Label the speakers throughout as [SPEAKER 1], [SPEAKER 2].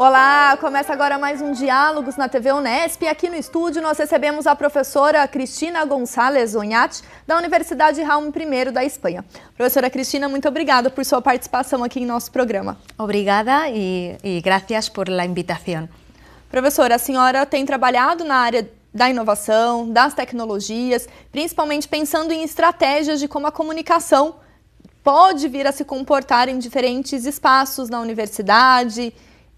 [SPEAKER 1] Olá, começa agora mais um Diálogos na TV Unesp e aqui no estúdio nós recebemos a professora Cristina González Oñate, da Universidade Jaume I da Espanha. Professora Cristina, muito obrigada por sua participação aqui em nosso programa.
[SPEAKER 2] Obrigada e gracias por la invitación.
[SPEAKER 1] Professora, a senhora tem trabalhado na área da inovação, das tecnologias, principalmente pensando em estratégias de como a comunicação pode vir a se comportar em diferentes espaços na universidade,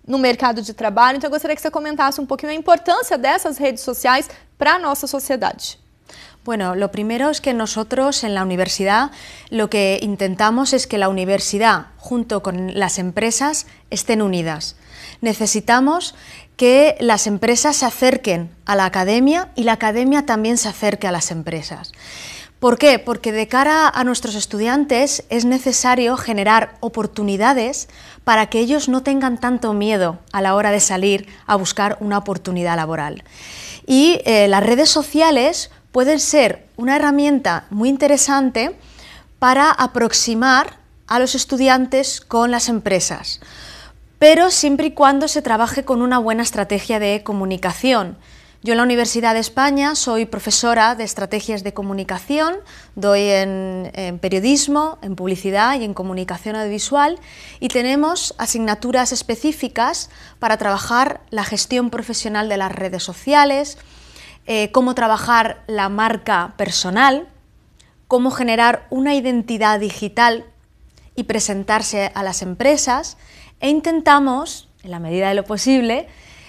[SPEAKER 1] no mercado de trabalho. Então eu gostaria que você comentasse un poquito a importancia de esas redes sociales para nuestra sociedad.
[SPEAKER 2] Bueno, lo primero es que nosotros en la universidad lo que intentamos es que la universidad junto con las empresas estén unidas. Necesitamos que las empresas se acerquen a la academia y la academia también se acerque a las empresas. ¿Por qué? Porque de cara a nuestros estudiantes es necesario generar oportunidades para que ellos no tengan tanto miedo a la hora de salir a buscar una oportunidad laboral. Y las redes sociales pueden ser una herramienta muy interesante para aproximar a los estudiantes con las empresas, pero siempre y cuando se trabaje con una buena estrategia de comunicación. Yo en la Universidad de España soy profesora de estrategias de comunicación, doy en periodismo, en publicidad y en comunicación audiovisual y tenemos asignaturas específicas para trabajar la gestión profesional de las redes sociales, cómo trabajar la marca personal, cómo generar una identidad digital y presentarse a las empresas e intentamos, en la medida de lo posible,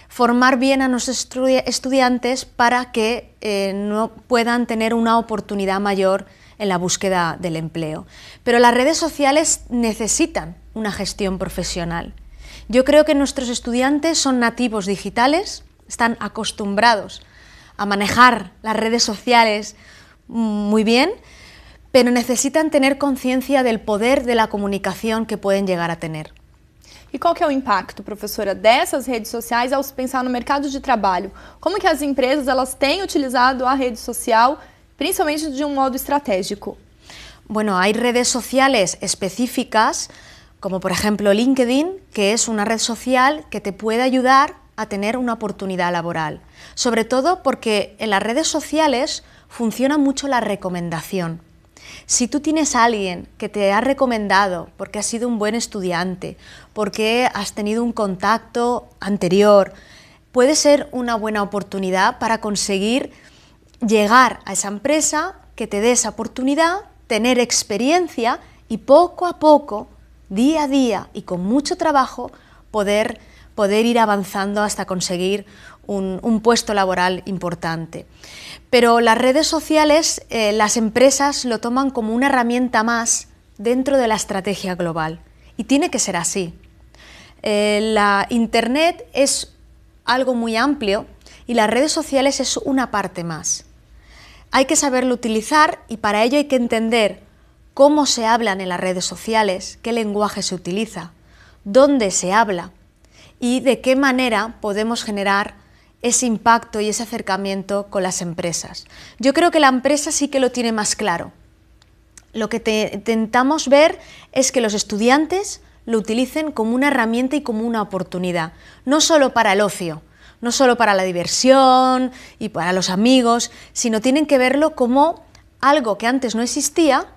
[SPEAKER 2] formar bien a nuestros estudiantes para que no puedan tener una oportunidad mayor en la búsqueda del empleo. Pero las redes sociales necesitan una gestión profesional. Yo creo que nuestros estudiantes son nativos digitales, están acostumbrados a manejar las redes sociales muy bien, pero necesitan tener conciencia del poder de la comunicación que pueden llegar a tener.
[SPEAKER 1] E qual que é o impacto, professora, dessas redes sociais ao se pensar no mercado de trabalho? Como que as empresas elas têm utilizado a rede social, principalmente de un modo estratégico?
[SPEAKER 2] Bueno, hay redes sociales específicas, como por ejemplo LinkedIn, que es una red social que te puede ayudar a tener una oportunidad laboral. Sobre todo porque en las redes sociales funciona mucho la recomendación. Si tú tienes a alguien que te ha recomendado porque has sido un buen estudiante, porque has tenido un contacto anterior, puede ser una buena oportunidad para conseguir llegar a esa empresa que te dé esa oportunidad, tener experiencia y poco a poco, día a día y con mucho trabajo, poder ir avanzando hasta conseguir un puesto laboral importante. Pero las redes sociales, las empresas lo toman como una herramienta más dentro de la estrategia global y tiene que ser así. La Internet es algo muy amplio y las redes sociales es una parte más. Hay que saberlo utilizar y para ello hay que entender cómo se hablan en las redes sociales, qué lenguaje se utiliza, dónde se habla y de qué manera podemos generar ese impacto y ese acercamiento con las empresas. Yo creo que la empresa sí que lo tiene más claro. Lo que intentamos ver es que los estudiantes lo utilicen como una herramienta y como una oportunidad, no solo para el ocio, no solo para la diversión y para los amigos, sino tienen que verlo como algo que antes no existía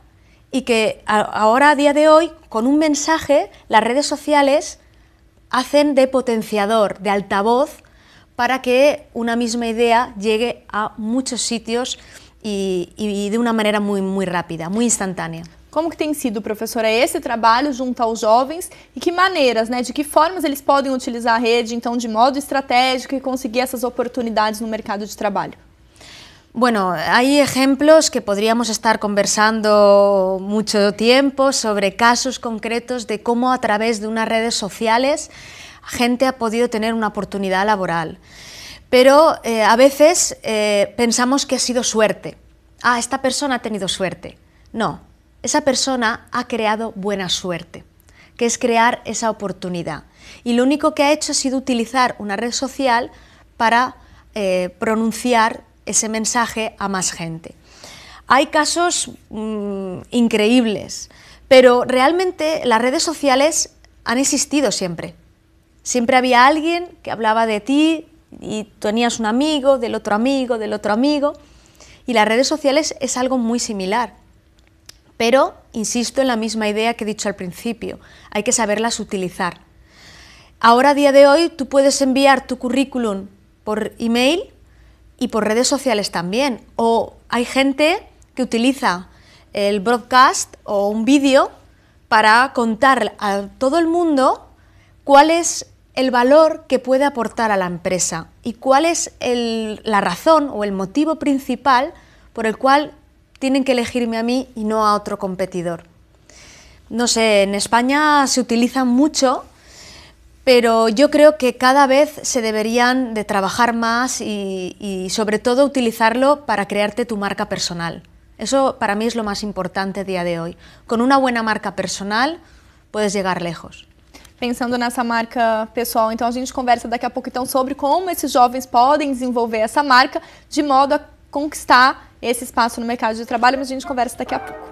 [SPEAKER 2] y que ahora, a día de hoy, con un mensaje, las redes sociales hacen de potenciador, de altavoz, para que una misma idea llegue a muchos sitios y de una manera muy rápida, muy instantânea.
[SPEAKER 1] Como que tem sido, professora, esse trabalho junto aos jovens e que maneiras, de que formas eles podem utilizar a rede, então, de modo estratégico e conseguir essas oportunidades no mercado de trabalho?
[SPEAKER 2] Bueno, hay ejemplos que podríamos estar conversando mucho tiempo sobre casos concretos de cómo a través de unas redes sociales gente ha podido tener una oportunidad laboral. Pero a veces pensamos que ha sido suerte. Ah, esta persona ha tenido suerte. No, esa persona ha creado buena suerte, que es crear esa oportunidad. Y lo único que ha hecho ha sido utilizar una red social para pronunciar ese mensaje a más gente. Hay casos increíbles, pero realmente las redes sociales han existido siempre. Siempre había alguien que hablaba de ti y tenías un amigo, del otro amigo, del otro amigo. Y las redes sociales es algo muy similar. Pero insisto en la misma idea que he dicho al principio, hay que saberlas utilizar. Ahora, a día de hoy, tú puedes enviar tu currículum por email y por redes sociales también. O hay gente que utiliza el broadcast o un vídeo para contar a todo el mundo cuál es el valor que puede aportar a la empresa y cuál es la razón o el motivo principal por el cual tienen que elegirme a mí y no a otro competidor. No sé, en España se utiliza mucho, pero yo creo que cada vez se deberían de trabajar más y sobre todo utilizarlo para crearte tu marca personal. Eso para mí es lo más importante a día de hoy. Con una buena marca personal puedes llegar lejos.
[SPEAKER 1] Pensando nessa marca pessoal, então a gente conversa daqui a pouco então sobre como esses jovens podem desenvolver essa marca de modo a conquistar esse espaço no mercado de trabalho, mas a gente conversa daqui a pouco.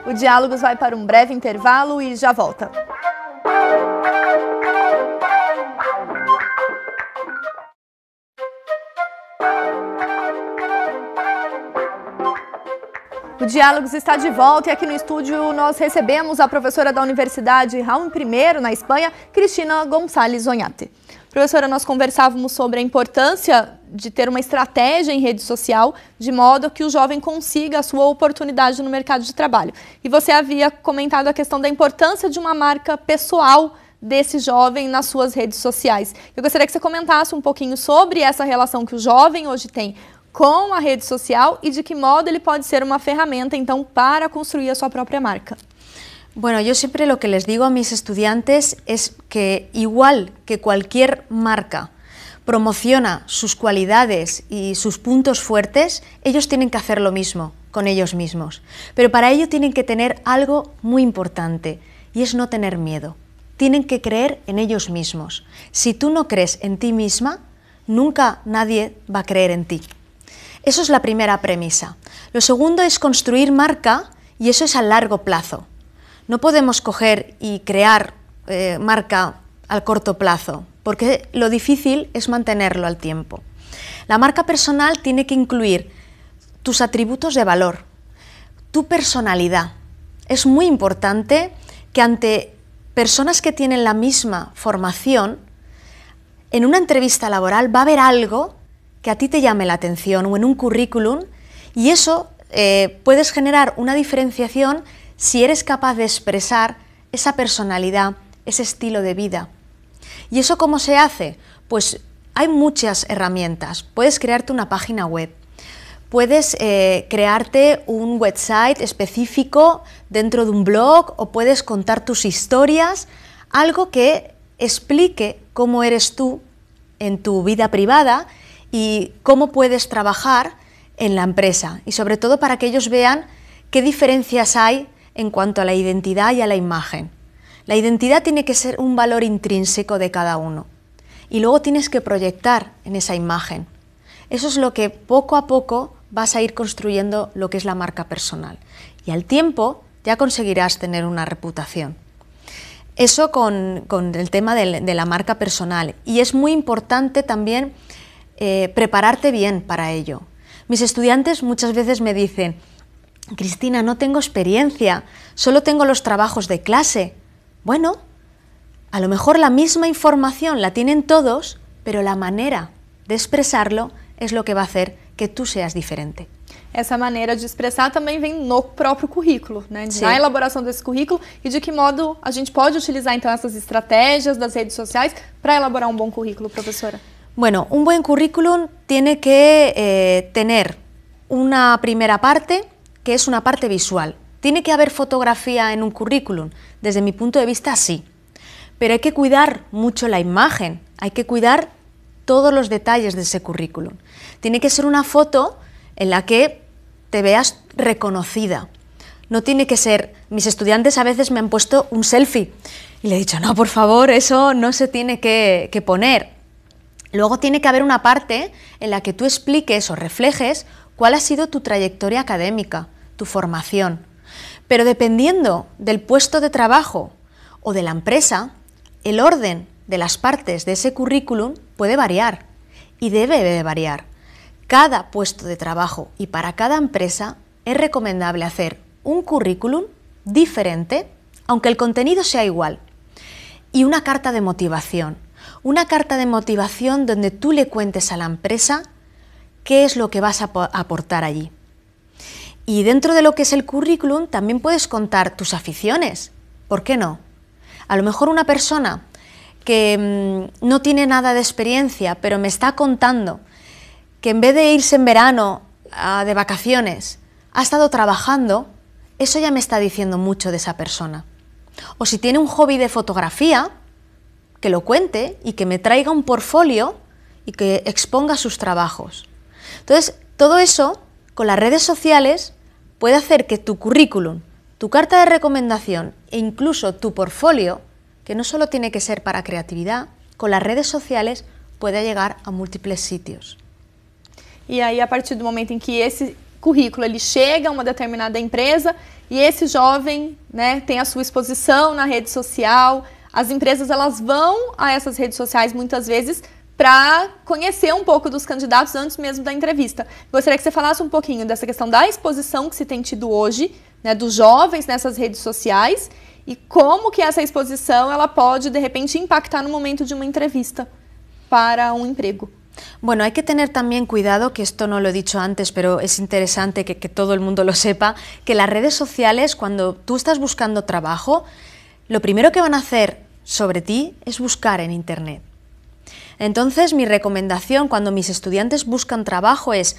[SPEAKER 1] O Diálogos vai para um breve intervalo e já volta. O Diálogos está de volta e aqui no estúdio nós recebemos a professora da Universidade Raúl I, na Espanha, Cristina Gonçalves Oñate. Professora, nós conversávamos sobre a importância de ter uma estratégia em rede social, de modo que o jovem consiga a sua oportunidade no mercado de trabalho. E você havia comentado a questão da importância de uma marca pessoal desse jovem nas suas redes sociais. Eu gostaria que você comentasse um pouquinho sobre essa relação que o jovem hoje tem com a rede social y de qué modo ele puede ser una ferramenta então para construir a su propia marca.
[SPEAKER 2] Bueno, yo siempre lo que les digo a mis estudiantes es que igual que cualquier marca promociona sus cualidades y sus puntos fuertes, ellos tienen que hacer lo mismo con ellos mismos. Pero para ello tienen que tener algo muy importante y es no tener miedo. Tienen que creer en ellos mismos. Si tú no crees en ti misma, nunca nadie va a creer en ti. Eso es la primera premisa. Lo segundo es construir marca y eso es a largo plazo. No podemos coger y crear marca al corto plazo, porque lo difícil es mantenerlo al tiempo. La marca personal tiene que incluir tus atributos de valor, tu personalidad. Es muy importante que ante personas que tienen la misma formación, en una entrevista laboral va a haber algo que a ti te llame la atención o en un currículum y eso puedes generar una diferenciación si eres capaz de expresar esa personalidad, ese estilo de vida. ¿Y eso cómo se hace? Pues hay muchas herramientas. Puedes crearte una página web, puedes crearte un website específico dentro de un blog o puedes contar tus historias, algo que explique cómo eres tú en tu vida privada y cómo puedes trabajar en la empresa y sobre todo para que ellos vean qué diferencias hay en cuanto a la identidad y a la imagen. La identidad tiene que ser un valor intrínseco de cada uno y luego tienes que proyectar en esa imagen. Eso es lo que poco a poco vas a ir construyendo lo que es la marca personal y al tiempo ya conseguirás tener una reputación. Eso con el tema de la marca personal y es muy importante también prepararte bien para ello. Mis estudiantes muchas veces me dicen: Cristina, no tengo experiencia, solo tengo los trabajos de clase. Bueno, a lo mejor la misma información la tienen todos, pero la manera de expresarlo es lo que va a hacer que tú seas diferente.
[SPEAKER 1] Essa maneira de expressar também vem no próprio currículo, né? Na elaboração desse currículo e de que modo a gente pode utilizar então essas estratégias das redes sociais para elaborar um bom currículo, professora?
[SPEAKER 2] Bueno, un buen currículum tiene que tener una primera parte que es una parte visual. ¿Tiene que haber fotografía en un currículum? Desde mi punto de vista, sí. Pero hay que cuidar mucho la imagen, hay que cuidar todos los detalles de ese currículum. Tiene que ser una foto en la que te veas reconocida. No tiene que ser... Mis estudiantes a veces me han puesto un selfie y le he dicho, no, por favor, eso no se tiene que poner. Luego tiene que haber una parte en la que tú expliques o reflejes cuál ha sido tu trayectoria académica, tu formación. Pero dependiendo del puesto de trabajo o de la empresa, el orden de las partes de ese currículum puede variar y debe de variar. Cada puesto de trabajo y para cada empresa es recomendable hacer un currículum diferente, aunque el contenido sea igual, y una carta de motivación. Una carta de motivación donde tú le cuentes a la empresa qué es lo que vas a aportar allí. Y dentro de lo que es el currículum también puedes contar tus aficiones. ¿Por qué no? A lo mejor una persona que no tiene nada de experiencia, pero me está contando que en vez de irse en verano de vacaciones, ha estado trabajando, eso ya me está diciendo mucho de esa persona. O si tiene un hobby de fotografía, que lo cuente y que me traiga un portfolio y que exponga sus trabajos. Entonces, todo eso, con las redes sociales, puede hacer que tu currículum, tu carta de recomendación e incluso tu portfolio, que no solo tiene que ser para creatividad, con las redes sociales pueda llegar a múltiples sitios.
[SPEAKER 1] E aí, a partir do momento em que esse currículo ele chega a uma determinada empresa e esse jovem, né, tem a sua exposição na rede social, as empresas elas vão a essas redes sociais muitas vezes para conhecer um pouco dos candidatos antes mesmo da entrevista. Gostaria que você falasse um pouquinho dessa questão da exposição que se tem tido hoje, né, dos jovens nessas redes sociais e como que essa exposição ela pode, de repente, impactar no momento de uma entrevista para un empleo.
[SPEAKER 2] Bueno, hay que tener también cuidado, que esto no lo he dicho antes, pero es interesante que todo el mundo lo sepa, que las redes sociales, cuando tú estás buscando trabajo, lo primero que van a hacer sobre ti es buscar en Internet. Entonces, mi recomendación cuando mis estudiantes buscan trabajo es,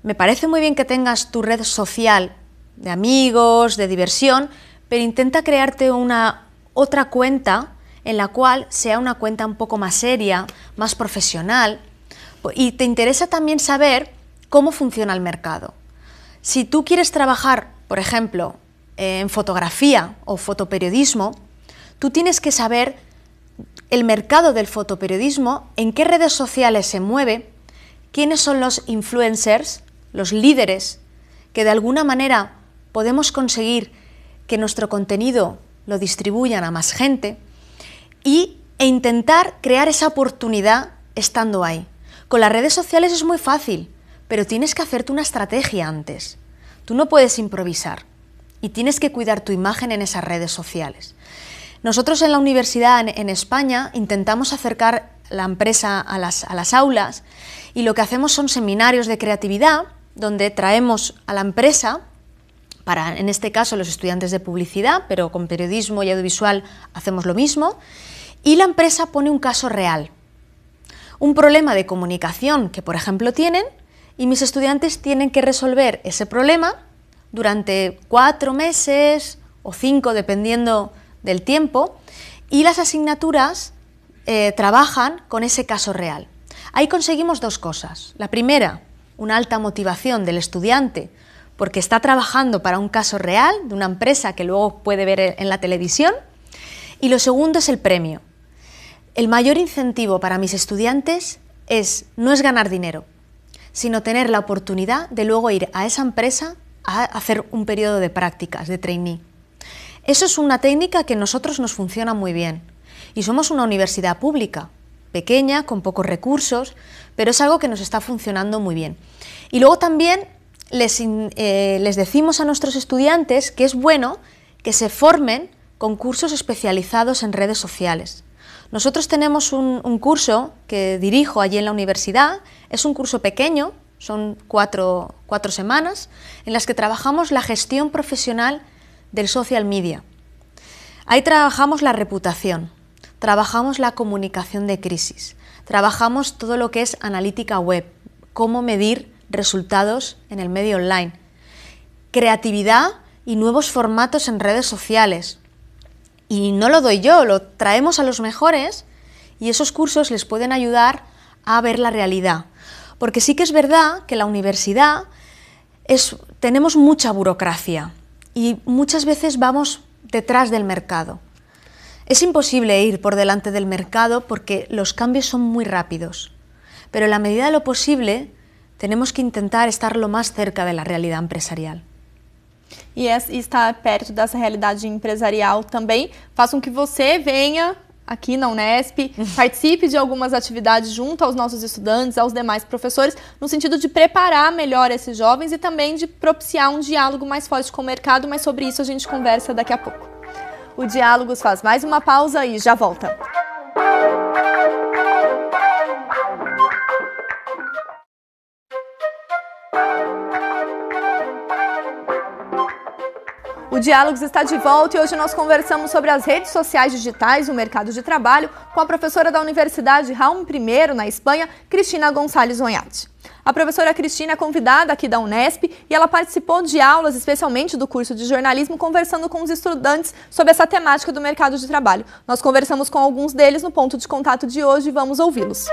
[SPEAKER 2] me parece muy bien que tengas tu red social de amigos, de diversión, pero intenta crearte una otra cuenta en la cual sea una cuenta un poco más seria, más profesional, y te interesa también saber cómo funciona el mercado. Si tú quieres trabajar, por ejemplo, en fotografía o fotoperiodismo, tú tienes que saber el mercado del fotoperiodismo, en qué redes sociales se mueve, quiénes son los influencers, los líderes, que de alguna manera podemos conseguir que nuestro contenido lo distribuyan a más gente e intentar crear esa oportunidad estando ahí. Con las redes sociales es muy fácil, pero tienes que hacerte una estrategia antes. Tú no puedes improvisar y tienes que cuidar tu imagen en esas redes sociales. Nosotros en la universidad en España intentamos acercar la empresa a las aulas y lo que hacemos son seminarios de creatividad donde traemos a la empresa, para en este caso los estudiantes de publicidad, pero con periodismo y audiovisual hacemos lo mismo, y la empresa pone un caso real. Un problema de comunicación que, por ejemplo, tienen, y mis estudiantes tienen que resolver ese problema durante 4 meses o 5, dependiendo del tiempo, y las asignaturas trabajan con ese caso real. Ahí conseguimos 2 cosas. La primera, una alta motivación del estudiante, porque está trabajando para un caso real de una empresa que luego puede ver en la televisión, y lo segundo es el premio. El mayor incentivo para mis estudiantes no es ganar dinero, sino tener la oportunidad de luego ir a esa empresa a hacer un periodo de prácticas, de trainee. Eso es una técnica que a nosotros nos funciona muy bien. Y somos una universidad pública, pequeña, con pocos recursos, pero es algo que nos está funcionando muy bien. Y luego también les decimos a nuestros estudiantes que es bueno que se formen con cursos especializados en redes sociales. Nosotros tenemos un curso que dirijo allí en la universidad, es un curso pequeño, son 4 semanas, en las que trabajamos la gestión profesional del social media. Ahí trabajamos la reputación, trabajamos la comunicación de crisis, trabajamos todo lo que es analítica web, cómo medir resultados en el medio online, creatividad y nuevos formatos en redes sociales. Y no lo doy yo, lo traemos a los mejores y esos cursos les pueden ayudar a ver la realidad. Porque sí que es verdad que la universidad tenemos mucha burocracia y muchas veces vamos detrás del mercado. Es imposible ir por delante del mercado porque los cambios son muy rápidos, pero en la medida de lo posible tenemos que intentar estar lo más cerca de la realidad empresarial.
[SPEAKER 1] E estar perto dessa realidade empresarial também faz com que você venha aqui na Unesp, participe de algumas atividades junto aos nossos estudantes, aos demais professores, no sentido de preparar melhor esses jovens e também de propiciar um diálogo mais forte com o mercado, mas sobre isso a gente conversa daqui a pouco. O Diálogos faz mais uma pausa e já volta. O Diálogos está de volta e hoje nós conversamos sobre as redes sociais digitais e o mercado de trabalho com a professora da Universidade Raul I, na Espanha, Cristina Gonçalves Oñate. A professora Cristina é convidada aqui da Unesp e ela participou de aulas, especialmente do curso de jornalismo, conversando com os estudantes sobre essa temática do mercado de trabalho. Nós conversamos com alguns deles no ponto de contato de hoje e vamos ouvi-los.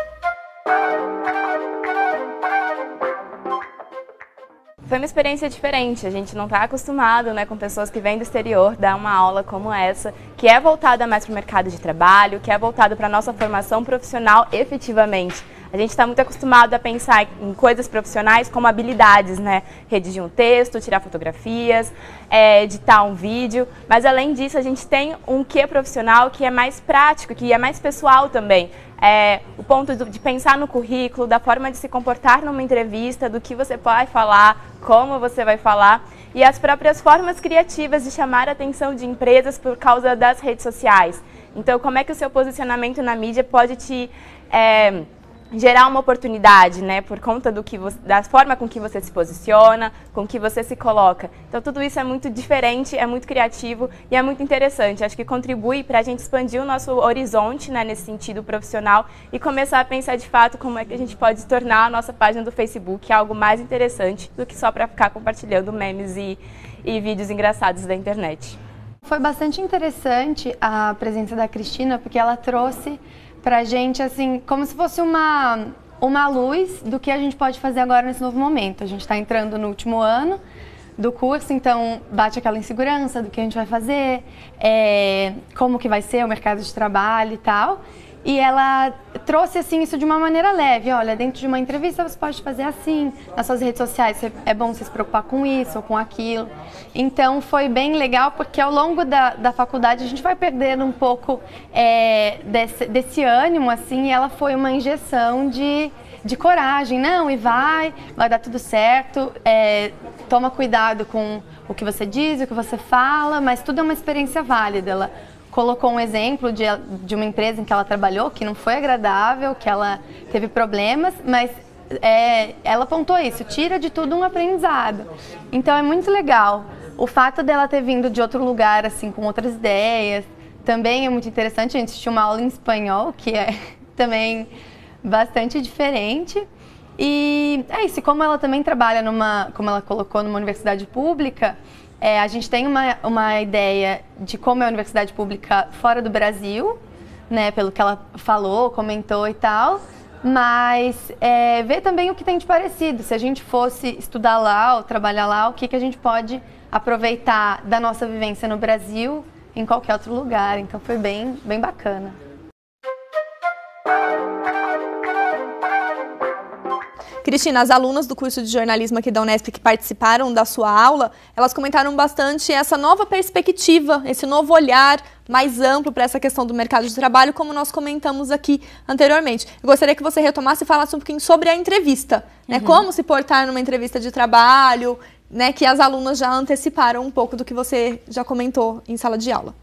[SPEAKER 3] Foi uma experiência diferente, a gente não está acostumado, né, com pessoas que vêm do exterior dar uma aula como essa, que é voltada mais para o mercado de trabalho, que é voltada para a nossa formação profissional efetivamente. A gente está muito acostumado a pensar em coisas profissionais como habilidades, né? Redigir um texto, tirar fotografias, editar um vídeo, mas além disso a gente tem um quê profissional que é mais prático, que é mais pessoal também. O ponto de pensar no currículo, da forma de se comportar numa entrevista, do que você vai falar, como você vai falar, e as próprias formas criativas de chamar a atenção de empresas por causa das redes sociais. Então, como é que o seu posicionamento na mídia pode te gerar uma oportunidade, né, por conta da forma com que você se posiciona, com que você se coloca. Então tudo isso é muito diferente, é muito criativo e é muito interessante. Acho que contribui para a gente expandir o nosso horizonte, né, nesse sentido profissional e começar a pensar de fato como é que a gente pode tornar a nossa página do Facebook algo mais interessante do que só para ficar compartilhando memes e vídeos engraçados da internet.
[SPEAKER 4] Foi bastante interessante a presença da Cristina, porque ela trouxe pra gente, assim, como se fosse uma luz do que a gente pode fazer agora nesse novo momento. A gente está entrando no último ano do curso, então bate aquela insegurança do que a gente vai fazer, como que vai ser o mercado de trabalho e tal. E ela trouxe assim isso de uma maneira leve. Olha, dentro de uma entrevista você pode fazer assim, nas suas redes sociais é bom você se preocupar com isso ou com aquilo. Então foi bem legal porque ao longo da faculdade a gente vai perdendo um pouco desse ânimo, assim, e ela foi uma injeção de coragem. Não, e vai dar tudo certo, toma cuidado com o que você diz, o que você fala, mas tudo é uma experiência válida. Ela colocou um exemplo de uma empresa em que ela trabalhou, que não foi agradável, que ela teve problemas, mas ela apontou isso, tira de tudo um aprendizado. Então é muito legal. O fato dela ter vindo de outro lugar, assim, com outras ideias, também é muito interessante. A gente assistiu uma aula em espanhol, que é também bastante diferente. E é isso, como ela também trabalha como ela colocou, numa universidade pública, a gente tem uma ideia de como é a universidade pública fora do Brasil, né, pelo que ela falou, comentou e tal, mas ver também o que tem de parecido. Se a gente fosse estudar lá ou trabalhar lá, o que a gente pode aproveitar da nossa vivência no Brasil em qualquer outro lugar. Então foi bem bacana.
[SPEAKER 1] Cristina, as alunas do curso de jornalismo aqui da Unesp que participaram da sua aula, elas comentaram bastante essa nova perspectiva, esse novo olhar mais amplo para essa questão do mercado de trabalho, como nós comentamos aqui anteriormente. Eu gostaria que você retomasse e falasse um pouquinho sobre a entrevista, né? Como se portar numa entrevista de trabalho, né? Que as alunas já anteciparam um pouco do que você já comentou em sala de aula.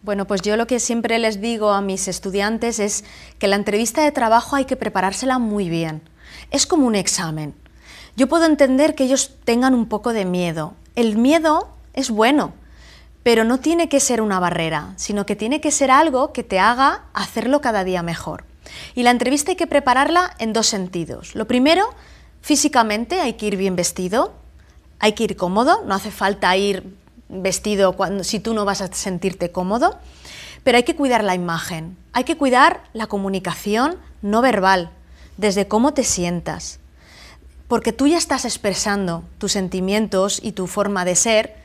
[SPEAKER 2] Bueno, pues yo lo que siempre les digo a mis estudiantes es que la entrevista de trabajo hay que preparársela muy bien. Es como un examen. Yo puedo entender que ellos tengan un poco de miedo. El miedo es bueno, pero no tiene que ser una barrera, sino que tiene que ser algo que te haga hacerlo cada día mejor. Y la entrevista hay que prepararla en dos sentidos. Lo primero, físicamente hay que ir bien vestido, hay que ir cómodo, no hace falta ir vestido si tú no vas a sentirte cómodo, pero hay que cuidar la imagen, hay que cuidar la comunicación no verbal, desde cómo te sientas, porque tú ya estás expresando tus sentimientos y tu forma de ser,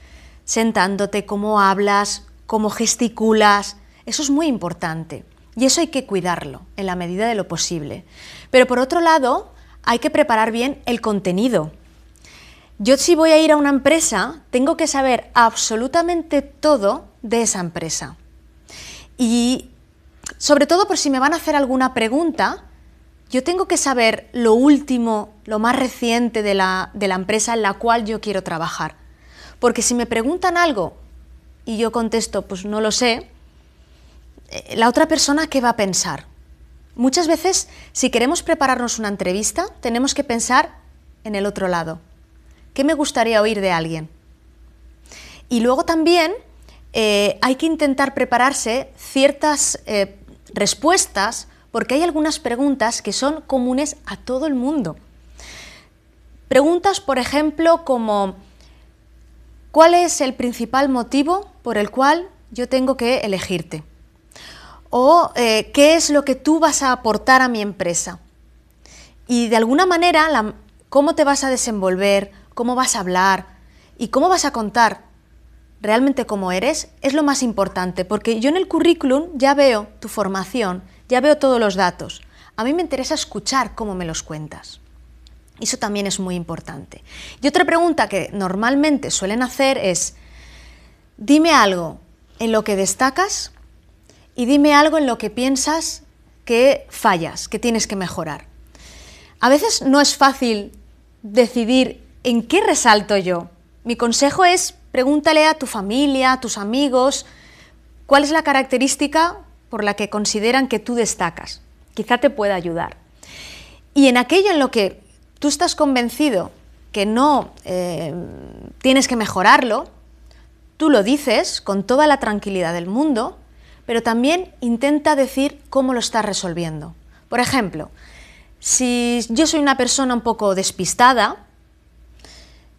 [SPEAKER 2] sentándote, cómo hablas, cómo gesticulas. Eso es muy importante y eso hay que cuidarlo en la medida de lo posible. Pero por otro lado, hay que preparar bien el contenido. Yo, si voy a ir a una empresa, tengo que saber absolutamente todo de esa empresa. Y sobre todo por si me van a hacer alguna pregunta, yo tengo que saber lo último, lo más reciente de la empresa en la cual yo quiero trabajar. Porque si me preguntan algo y yo contesto, pues no lo sé, la otra persona, ¿qué va a pensar? Muchas veces, si queremos prepararnos una entrevista, tenemos que pensar en el otro lado. ¿Qué me gustaría oír de alguien? Y luego también hay que intentar prepararse ciertas respuestas, porque hay algunas preguntas que son comunes a todo el mundo. Preguntas, por ejemplo, como ¿cuál es el principal motivo por el cual yo tengo que elegirte? O ¿qué es lo que tú vas a aportar a mi empresa? Y de alguna manera, cómo te vas a desenvolver, cómo vas a hablar y cómo vas a contar realmente cómo eres, es lo más importante, porque yo en el currículum ya veo tu formación, ya veo todos los datos. A mí me interesa escuchar cómo me los cuentas. Eso también es muy importante. Y otra pregunta que normalmente suelen hacer es, dime algo en lo que destacas y dime algo en lo que piensas que fallas, que tienes que mejorar. A veces no es fácil decidir en qué resalto yo. Mi consejo es, pregúntale a tu familia, a tus amigos, cuál es la característica por la que consideran que tú destacas. Quizá te pueda ayudar. Y en aquello en lo que tú estás convencido que no tienes que mejorarlo, tú lo dices con toda la tranquilidad del mundo, pero también intenta decir cómo lo estás resolviendo. Por ejemplo, si yo soy una persona un poco despistada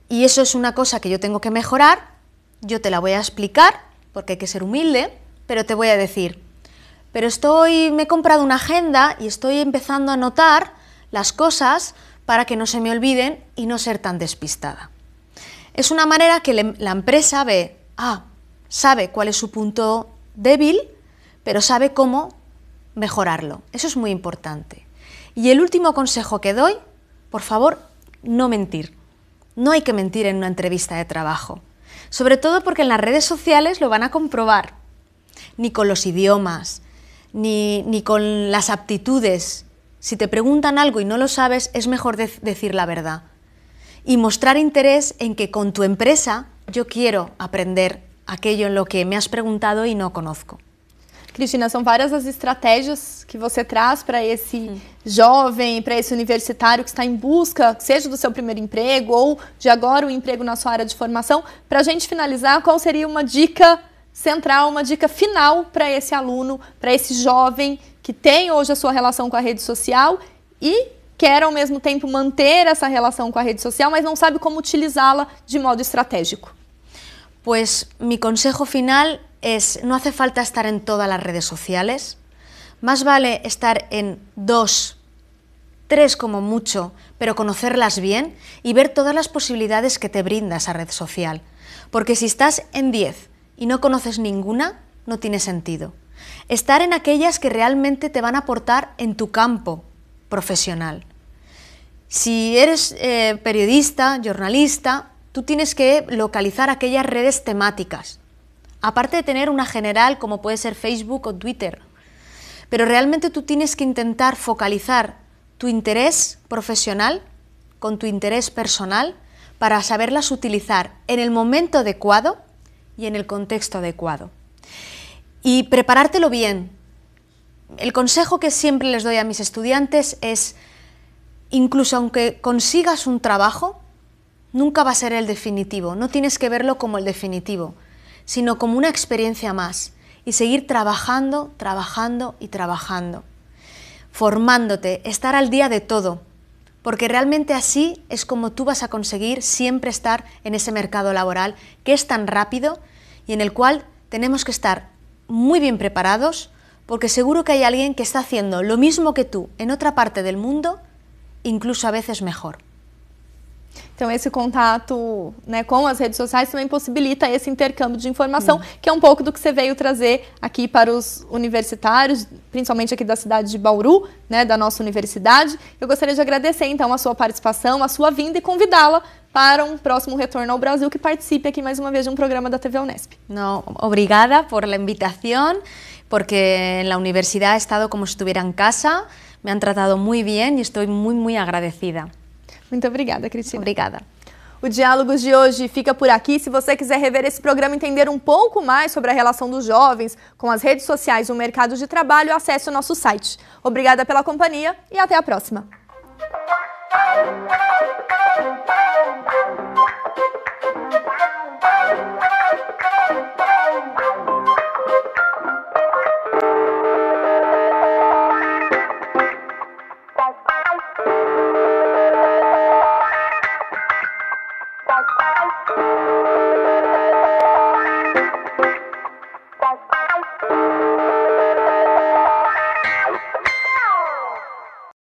[SPEAKER 2] y eso es una cosa que yo tengo que mejorar, yo te la voy a explicar, porque hay que ser humilde, pero te voy a decir, pero me he comprado una agenda y estoy empezando a anotar las cosas para que no se me olviden y no ser tan despistada. Es una manera que la empresa ve, sabe cuál es su punto débil, pero sabe cómo mejorarlo. Eso es muy importante. Y el último consejo que doy, por favor, no mentir. No hay que mentir en una entrevista de trabajo. Sobre todo porque en las redes sociales lo van a comprobar. Ni con los idiomas, ni con las aptitudes. Si te preguntan algo y no lo sabes, es mejor decir la verdad. Y mostrar interés en que con tu empresa yo quiero aprender aquello en lo que me has preguntado y no conozco.
[SPEAKER 1] Cristina, são várias as estratégias que você traz para esse jovem, para esse universitário que está em busca, seja do seu primeiro emprego ou de agora o emprego na sua área de formação. Para a gente finalizar, qual seria uma dica central, uma dica final para esse aluno, para esse jovem que tem hoje a sua relação com a rede social e quer ao mesmo tempo manter essa relação com a rede social, mas não sabe como utilizá-la de modo estratégico?
[SPEAKER 2] Pues mi consejo final es, no hace falta estar en todas las redes sociales, más vale estar en 2, 3 como mucho, pero conocerlas bien y ver todas las posibilidades que te brinda esa red social. Porque si estás en 10 y no conoces ninguna, no tiene sentido. Estar en aquellas que realmente te van a aportar en tu campo profesional. Si eres periodista, jornalista, tú tienes que localizar aquellas redes temáticas, aparte de tener una general como puede ser Facebook o Twitter. Pero realmente tú tienes que intentar focalizar tu interés profesional con tu interés personal para saberlas utilizar en el momento adecuado y en el contexto adecuado. Y preparártelo bien. El consejo que siempre les doy a mis estudiantes es, incluso aunque consigas un trabajo, nunca va a ser el definitivo, no tienes que verlo como el definitivo, sino como una experiencia más y seguir trabajando, trabajando y trabajando, formándote, estar al día de todo, porque realmente así es como tú vas a conseguir siempre estar en ese mercado laboral que es tan rápido y en el cual tenemos que estar muy bien preparados, porque seguro que hay alguien que está haciendo lo mismo que tú en otra parte del mundo, incluso a veces mejor.
[SPEAKER 1] Então, esse contato, né, com as redes sociais também possibilita esse intercâmbio de informação, que é um pouco do que você veio trazer aqui para os universitários, principalmente aqui da cidade de Bauru, né, da nossa universidade. Eu gostaria de agradecer, então, a sua participação, a sua vinda e convidá-la para um próximo retorno ao Brasil, que participe aqui mais uma vez de um programa da TV Unesp.
[SPEAKER 2] No, obrigada por la invitación, porque en la universidad he estado como si estuviera en casa, me han tratado muy bien y estoy muy, muy agradecida.
[SPEAKER 1] Muito obrigada, Cristina.
[SPEAKER 2] Obrigada.
[SPEAKER 1] O Diálogos de hoje fica por aqui. Se você quiser rever esse programa e entender um pouco mais sobre a relação dos jovens com as redes sociais e o mercado de trabalho, acesse o nosso site. Obrigada pela companhia e até a próxima.